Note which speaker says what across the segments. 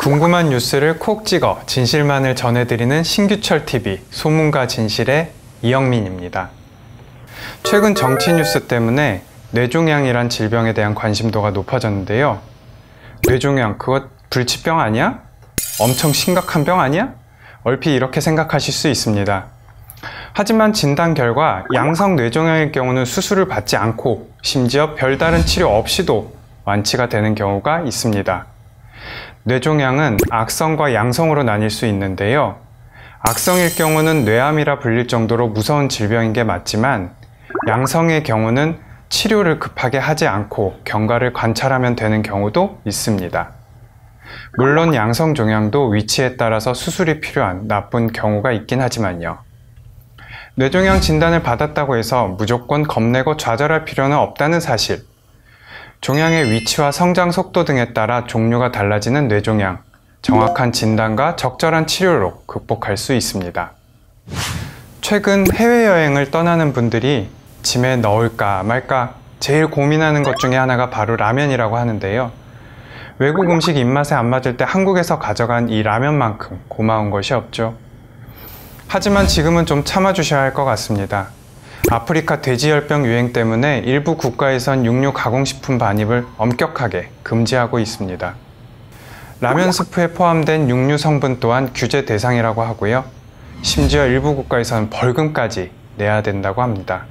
Speaker 1: 궁금한 뉴스를 콕 찍어 진실만을 전해드리는 신규철TV 소문과 진실의 이영민입니다. 최근 정치 뉴스 때문에 뇌종양이란 질병에 대한 관심도가 높아졌는데요. 뇌종양, 그것 불치병 아니야? 엄청 심각한 병 아니야? 얼핏 이렇게 생각하실 수 있습니다. 하지만 진단 결과 양성 뇌종양의 경우는 수술을 받지 않고 심지어 별다른 치료 없이도 완치가 되는 경우가 있습니다. 뇌종양은 악성과 양성으로 나뉠 수 있는데요. 악성일 경우는 뇌암이라 불릴 정도로 무서운 질병인 게 맞지만 양성의 경우는 치료를 급하게 하지 않고 경과를 관찰하면 되는 경우도 있습니다. 물론 양성 종양도 위치에 따라서 수술이 필요한 나쁜 경우가 있긴 하지만요. 뇌종양 진단을 받았다고 해서 무조건 겁내고 좌절할 필요는 없다는 사실. 종양의 위치와 성장 속도 등에 따라 종류가 달라지는 뇌종양, 정확한 진단과 적절한 치료로 극복할 수 있습니다. 최근 해외여행을 떠나는 분들이 짐에 넣을까 말까 제일 고민하는 것 중에 하나가 바로 라면이라고 하는데요. 외국 음식 입맛에 안 맞을 때 한국에서 가져간 이 라면만큼 고마운 것이 없죠. 하지만 지금은 좀 참아주셔야 할 것 같습니다. 아프리카 돼지열병 유행 때문에 일부 국가에선 육류 가공식품 반입을 엄격하게 금지하고 있습니다. 라면 스프에 포함된 육류 성분 또한 규제 대상이라고 하고요. 심지어 일부 국가에서는 벌금까지 내야 된다고 합니다.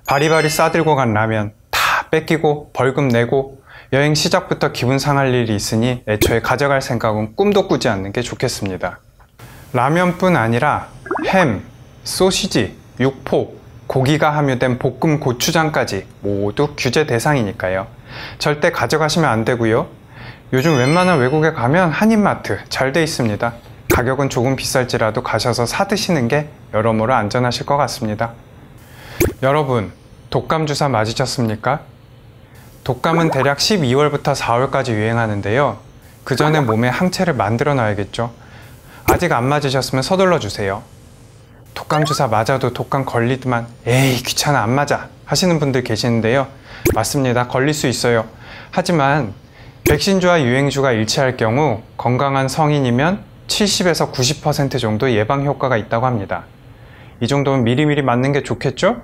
Speaker 1: 바리바리 싸들고 간 라면 다 뺏기고 벌금 내고 여행 시작부터 기분 상할 일이 있으니 애초에 가져갈 생각은 꿈도 꾸지 않는 게 좋겠습니다. 라면뿐 아니라 햄, 소시지, 육포, 고기가 함유된 볶음 고추장까지 모두 규제 대상이니까요. 절대 가져가시면 안 되고요. 요즘 웬만한 외국에 가면 한인마트 잘 돼 있습니다. 가격은 조금 비쌀지라도 가셔서 사 드시는 게 여러모로 안전하실 것 같습니다. 여러분, 독감 주사 맞으셨습니까? 독감은 대략 12월부터 4월까지 유행하는데요. 그 전에 몸에 항체를 만들어 놔야겠죠. 아직 안 맞으셨으면 서둘러 주세요. 독감 주사 맞아도 독감 걸리더만 에이 귀찮아 안 맞아 하시는 분들 계시는데요. 맞습니다. 걸릴 수 있어요. 하지만 백신주와 유행주가 일치할 경우 건강한 성인이면 70에서 90% 정도 예방 효과가 있다고 합니다. 이 정도면 미리미리 맞는 게 좋겠죠?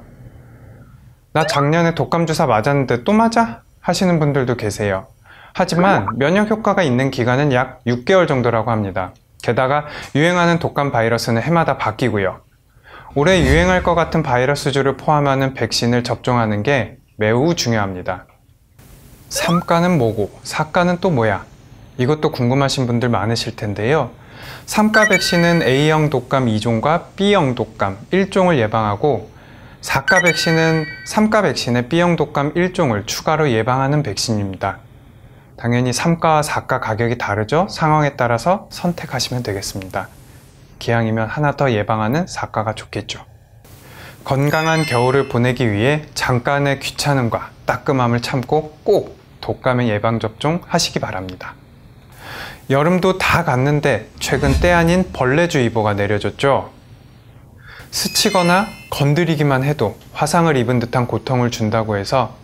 Speaker 1: 나 작년에 독감 주사 맞았는데 또 맞아? 하시는 분들도 계세요. 하지만 면역 효과가 있는 기간은 약 6개월 정도라고 합니다. 게다가 유행하는 독감 바이러스는 해마다 바뀌고요. 올해 유행할 것 같은 바이러스주를 포함하는 백신을 접종하는 게 매우 중요합니다. 3가는 뭐고 4가는 또 뭐야? 이것도 궁금하신 분들 많으실 텐데요. 3가 백신은 A형 독감 2종과 B형 독감 1종을 예방하고 4가 백신은 3가 백신의 B형 독감 1종을 추가로 예방하는 백신입니다. 당연히 3가와 4가 가격이 다르죠? 상황에 따라서 선택하시면 되겠습니다. 기왕이면 하나 더 예방하는 4가가 좋겠죠. 건강한 겨울을 보내기 위해 잠깐의 귀찮음과 따끔함을 참고 꼭 독감의 예방접종 하시기 바랍니다. 여름도 다 갔는데 최근 때 아닌 벌레주의보가 내려졌죠. 스치거나 건드리기만 해도 화상을 입은 듯한 고통을 준다고 해서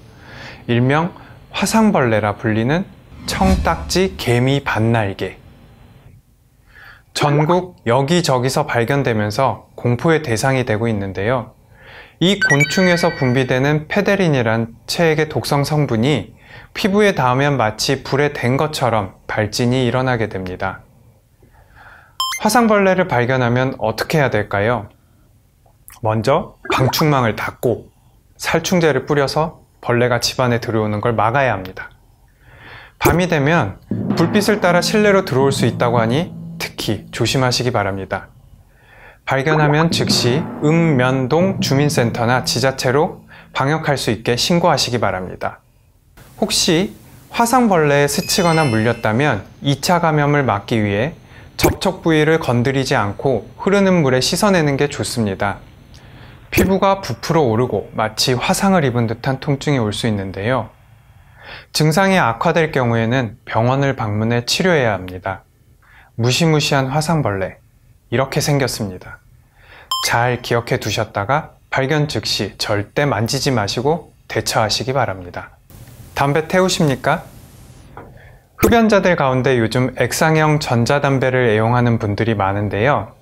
Speaker 1: 일명 화상벌레라 불리는 청딱지 개미 반날개. 전국 여기저기서 발견되면서 공포의 대상이 되고 있는데요. 이 곤충에서 분비되는 페데린이란 체액의 독성 성분이 피부에 닿으면 마치 불에 댄 것처럼 발진이 일어나게 됩니다. 화상벌레를 발견하면 어떻게 해야 될까요? 먼저 방충망을 닫고 살충제를 뿌려서 벌레가 집안에 들어오는 걸 막아야 합니다. 밤이 되면 불빛을 따라 실내로 들어올 수 있다고 하니 특히 조심하시기 바랍니다. 발견하면 즉시 읍면동 주민센터나 지자체로 방역할 수 있게 신고하시기 바랍니다. 혹시 화상벌레에 스치거나 물렸다면 2차 감염을 막기 위해 접촉 부위를 건드리지 않고 흐르는 물에 씻어내는 게 좋습니다. 피부가 부풀어 오르고 마치 화상을 입은 듯한 통증이 올 수 있는데요. 증상이 악화될 경우에는 병원을 방문해 치료해야 합니다. 무시무시한 화상벌레, 이렇게 생겼습니다. 잘 기억해 두셨다가 발견 즉시 절대 만지지 마시고 대처하시기 바랍니다. 담배 태우십니까? 흡연자들 가운데 요즘 액상형 전자담배를 애용하는 분들이 많은데요.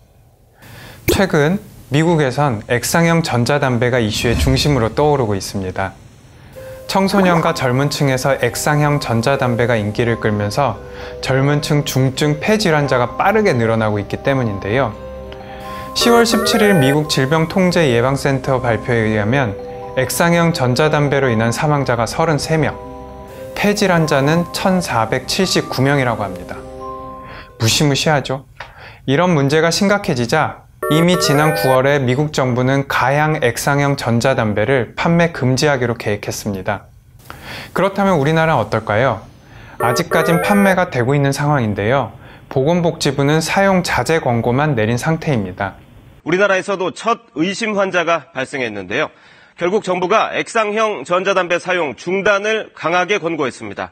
Speaker 1: 최근 미국에선 액상형 전자담배가 이슈의 중심으로 떠오르고 있습니다. 청소년과 젊은 층에서 액상형 전자담배가 인기를 끌면서 젊은 층 중증 폐질환자가 빠르게 늘어나고 있기 때문인데요. 10월 17일 미국 질병통제예방센터 발표에 의하면 액상형 전자담배로 인한 사망자가 33명, 폐질환자는 1,479명이라고 합니다. 무시무시하죠? 이런 문제가 심각해지자 이미 지난 9월에 미국 정부는 가양 액상형 전자담배를 판매 금지하기로 계획했습니다. 그렇다면 우리나라는 어떨까요? 아직까진 판매가 되고 있는 상황인데요. 보건복지부는 사용 자제 권고만 내린 상태입니다.
Speaker 2: 우리나라에서도 첫 의심 환자가 발생했는데요. 결국 정부가 액상형 전자담배 사용 중단을 강하게 권고했습니다.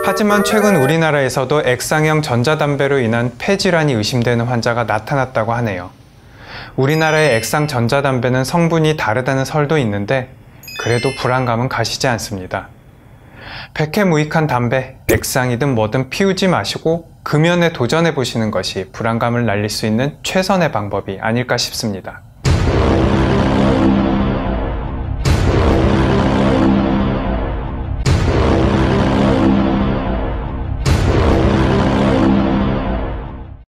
Speaker 1: 하지만 최근 우리나라에서도 액상형 전자담배로 인한 폐질환이 의심되는 환자가 나타났다고 하네요. 우리나라의 액상 전자담배는 성분이 다르다는 설도 있는데 그래도 불안감은 가시지 않습니다. 백해무익한 담배, 액상이든 뭐든 피우지 마시고 금연에 도전해 보시는 것이 불안감을 날릴 수 있는 최선의 방법이 아닐까 싶습니다.